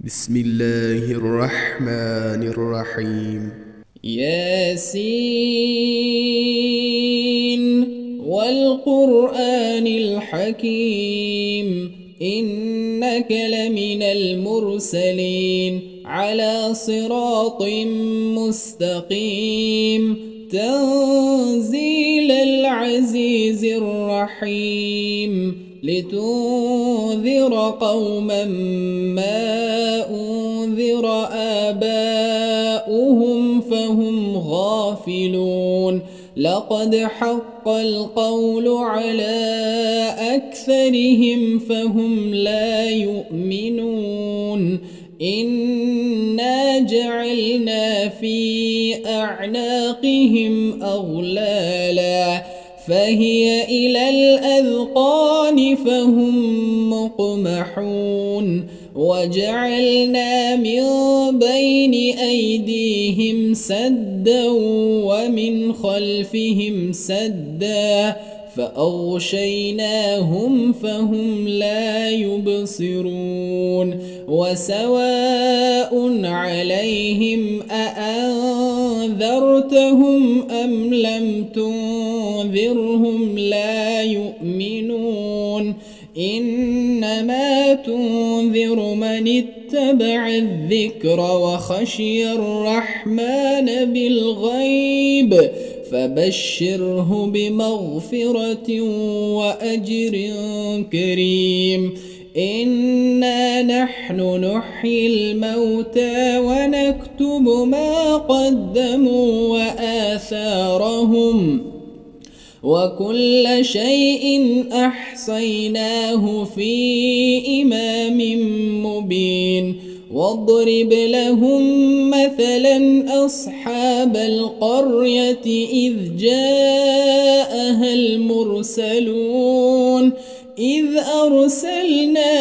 بسم الله الرحمن الرحيم. ياسين والقرآن الحكيم إنك لمن المرسلين على صراط مستقيم تنزيل العزيز الرحيم لتنذر قوما ما أنذر آباؤهم فهم غافلون لقد حق القول على أكثرهم فهم لا يؤمنون إنا جعلنا في أعناقهم أغلالا فهي إلى الأذقان فهم مقمحون وجعلنا من بين أيديهم سدا ومن خلفهم سدا فأغشيناهم فهم لا يبصرون وسواء عليهم أأنذرتهم أم لم تنذرهم لا يؤمنون إنما تنذر من اتبع الذكر وخشي الرحمن بالغيب فبشره بمغفرة وأجر كريم إنا نحن نحيي الموتى ونكتب ما قدموا وآثارهم وكل شيء أحصيناه في إمام مبين واضرب لهم مثلا أصحاب القرية إذ جاءها المرسلون إذ أرسلنا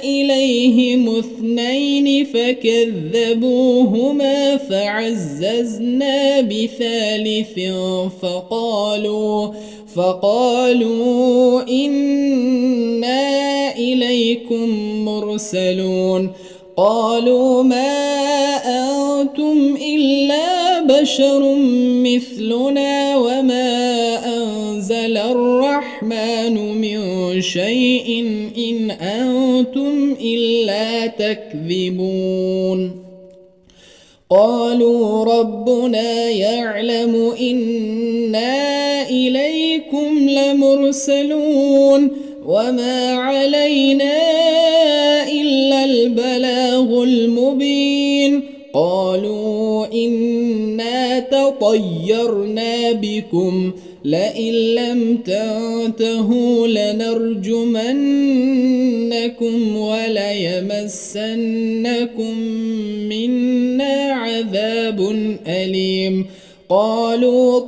إليهم اثنين فكذبوهما فعززنا بثالث فقالوا إنا إليكم مرسلون قالوا ما أنتم إلا بشر مثلنا وما أنزل الرحمن من شيء إن أنتم إلا تكذبون قالوا ربنا يعلم إنا إليكم لمرسلون وما علينا إلا البلاغ المبين قالوا إنا تطيرنا بكم لئن لم تنتهوا لنرجمنكم وليمسنكم منا عذاب أليم قالوا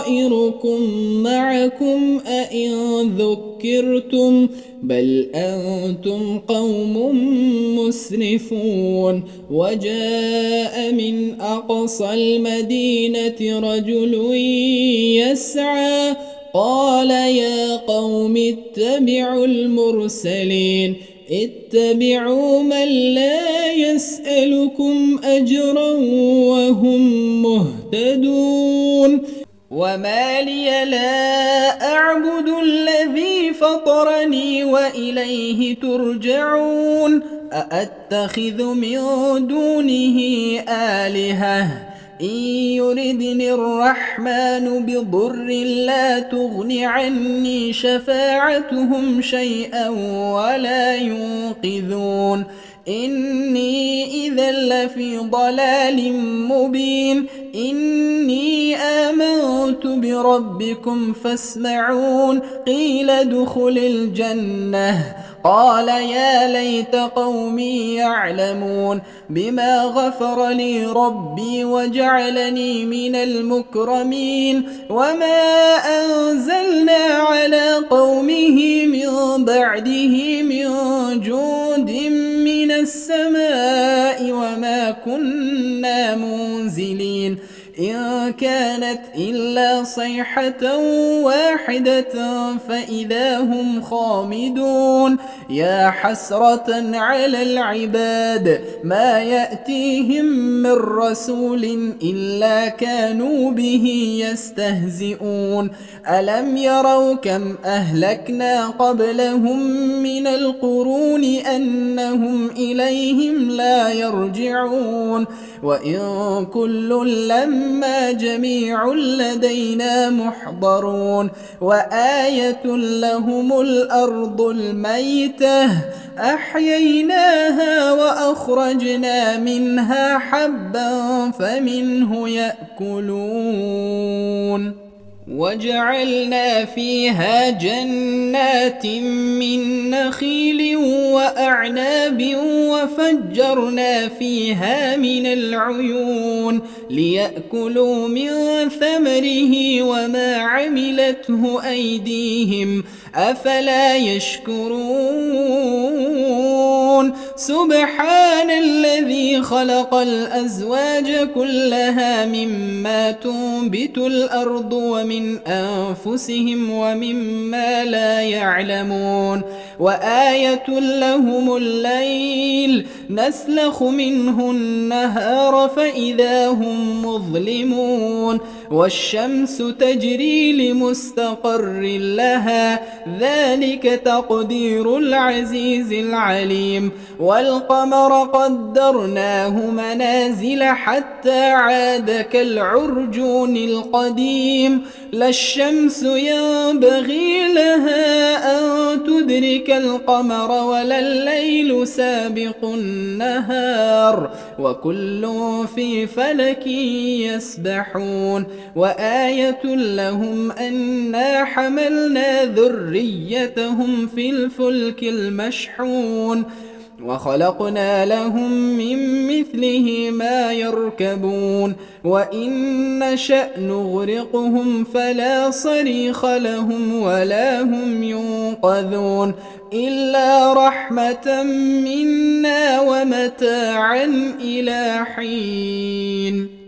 طائركم معكم أئن ذكرتم بل أنتم قوم مسرفون وجاء من أقصى المدينة رجل يسعى قال يا قوم اتبعوا المرسلين اتبعوا من لا يسألكم أجرا وهم مهتدون وما لي لا أعبد الذي فطرني وإليه ترجعون أأتخذ من دونه آلهة إن يردني الرحمن بضر لا تغن عني شفاعتهم شيئا ولا ينقذون إني إذا لفي ضلال مبين إني آمنت بربكم فاسمعون قيل ادخل الجنة قال يا ليت قومي يعلمون بما غفر لي ربي وجعلني من المكرمين وما أنزلنا على قومه من بعده من جند من السماء وما كنا منزلين إن كانت إلا صيحة واحدة فإذا هم خامدون يا حسرة على العباد ما يأتيهم من رسول إلا كانوا به يستهزئون ألم يروا كم أهلكنا قبلهم من القرون أنهم إليهم لا يرجعون وإن كل لما جميع لدينا محضرون وآية لهم الأرض الميتة أحييناها وأخرجنا منها حبا فمنه يأكلون وجعلنا فيها جنات من نخيل وأعناب وفجرنا فيها من العيون ليأكلوا من ثمره وما عملته أيديهم أفلا يشكرون سبحان الذي خلق الأزواج كلها مما تنبت الأرض ومن أنفسهم ومما لا يعلمون وآية لهم الليل نسلخ منه النهار فإذا هم مظلمون والشمس تجري لمستقر لها ذلك تقدير العزيز العليم والقمر قدرناه منازل حتى عاد كالعرجون القديم لا الشمس ينبغي لها أن تدرك القمر ولا الليل سابق النهار وكل في فلك يسبحون وآية لهم أنا حملنا ذريتهم في الفلك المشحون وخلقنا لهم من مثله ما يركبون وإن نشأ نغرقهم فلا صريخ لهم ولا هم ينقذون إلا رحمة منا ومتاعا إلى حين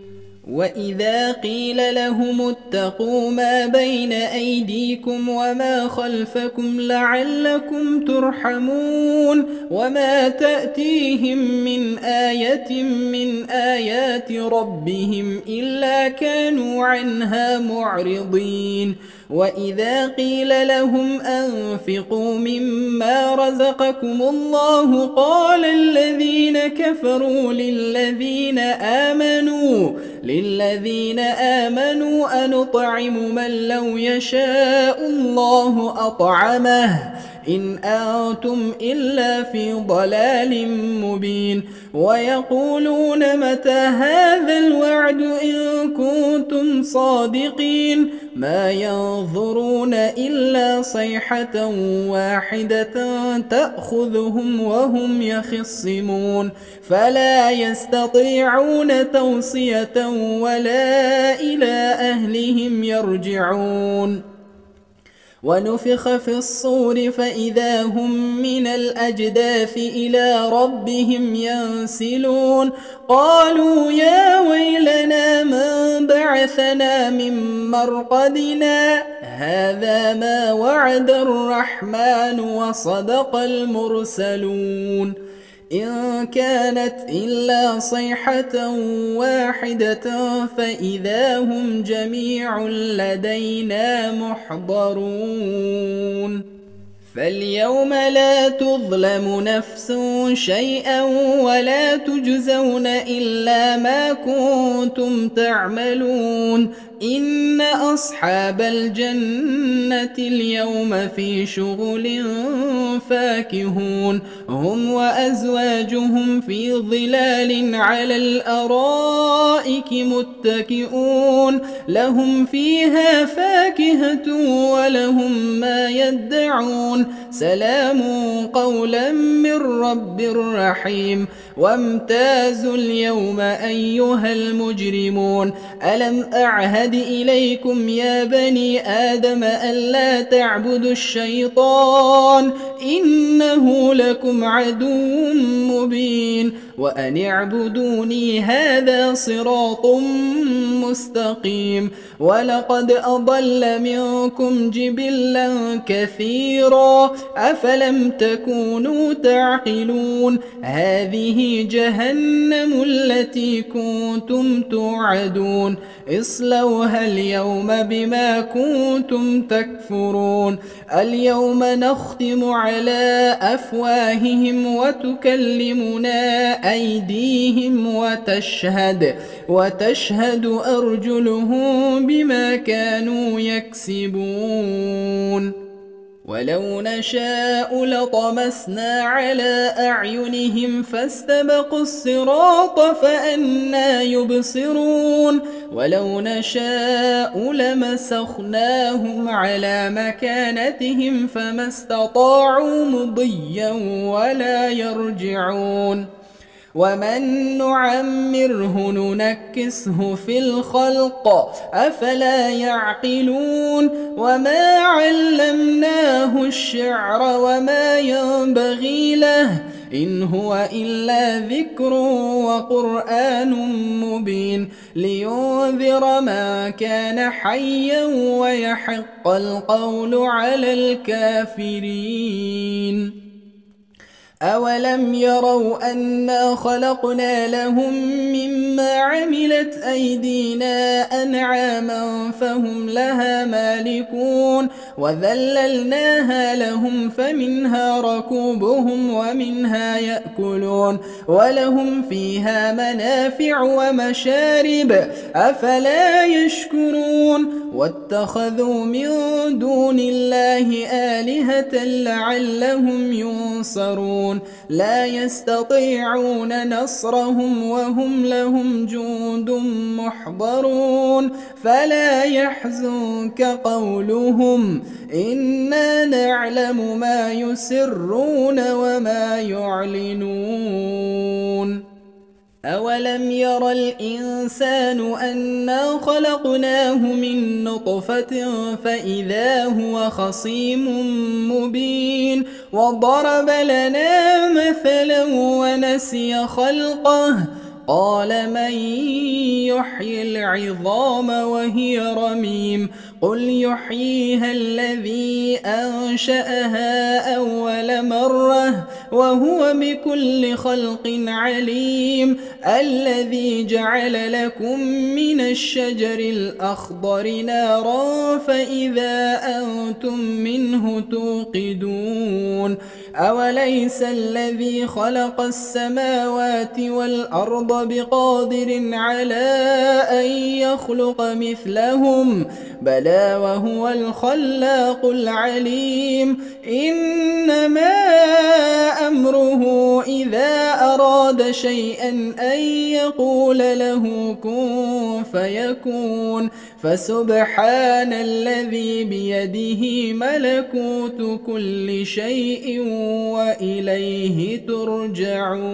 وإذا قيل لهم اتقوا ما بين أيديكم وما خلفكم لعلكم ترحمون وما تأتيهم من آية من آيات ربهم إلا كانوا عنها معرضين وإذا قيل لهم أنفقوا مما رزقكم الله قال الذين كفروا للذين آمنوا أنطعم من لو يشاء الله أطعمه إن أنتم إلا في ضلال مبين ويقولون متى هذا الوعد إن كنتم صادقين ما ينظرون إلا صيحة واحدة تأخذهم وهم يخصمون فلا يستطيعون توصية ولا إلى أهلهم يرجعون ونفخ في الصور فإذا هم من الأجداث إلى ربهم ينسلون قالوا يا ويلنا من بعثنا من مرقدنا هذا ما وعد الرحمن وصدق المرسلون إن كانت إلا صيحة واحدة فإذا هم جميع لدينا محضرون فاليوم لا تظلم نفس شيئا ولا تجزون إلا ما كنتم تعملون إن أصحاب الجنة اليوم في شغل فاكهون هم وأزواجهم في ظلال على الأرائك متكئون لهم فيها فاكهة ولهم ما يدعون سلام قولا من رب رحيم وامتازوا اليوم أيها المجرمون ألم أعهد إليكم يا بني آدم ألا تعبدوا الشيطان إنه لكم عدو مبين وأن اعبدوني هذا صراط مستقيم. ولقد أضل منكم جبلا كثيرا أفلم تكونوا تعقلون. هذه جهنم التي كنتم توعدون اصلوها اليوم بما كنتم تكفرون. اليوم نختم على أفواههم وتكلمنا أيديهم وتشهد أرجلهم بما كانوا يكسبون. ولو نشاء لطمسنا على أعينهم فاستبقوا الصراط فأنى يبصرون. ولو نشاء لمسخناهم على مكانتهم فما استطاعوا مضيا ولا يرجعون. ومن نعمره ننكسه في الخلق أفلا يعقلون. وما علمناه الشعر وما ينبغي له إن هو إلا ذكر وقرآن مبين لينذر من كان حيا ويحق القول على الكافرين. أولم يروا أنا خلقنا لهم مما عملت أيدينا أنعاما فهم لها مالكون وذللناها لهم فمنها ركوبهم ومنها يأكلون ولهم فيها منافع ومشارب أفلا يشكرون. واتخذوا من دون الله آلهة لعلهم ينصرون لا يستطيعون نصرهم وهم لهم جند محضرون. فلا يحزنك قولهم إنا نعلم ما يسرون وما يعلنون. أولم ير الإنسان أنا خلقناه من نطفة فإذا هو خصيم مبين وضرب لنا مثلا ونسي خلقه قال من يحيي العظام وهي رميم قل يحييها الذي أنشأها أول مرة وهو بكل خلق عليم الذي جعل لكم من الشجر الأخضر نارا فإذا أنتم منه توقدون. أوليس الذي خلق السماوات والأرض بقادر على أن يخلق مثلهم بلى وهو الخلاق العليم. إنما أمره إذا أراد شيئا أن يقول له كن فيكون. فسبحان الذي بيده ملكوت كل شيء وإليه ترجعون.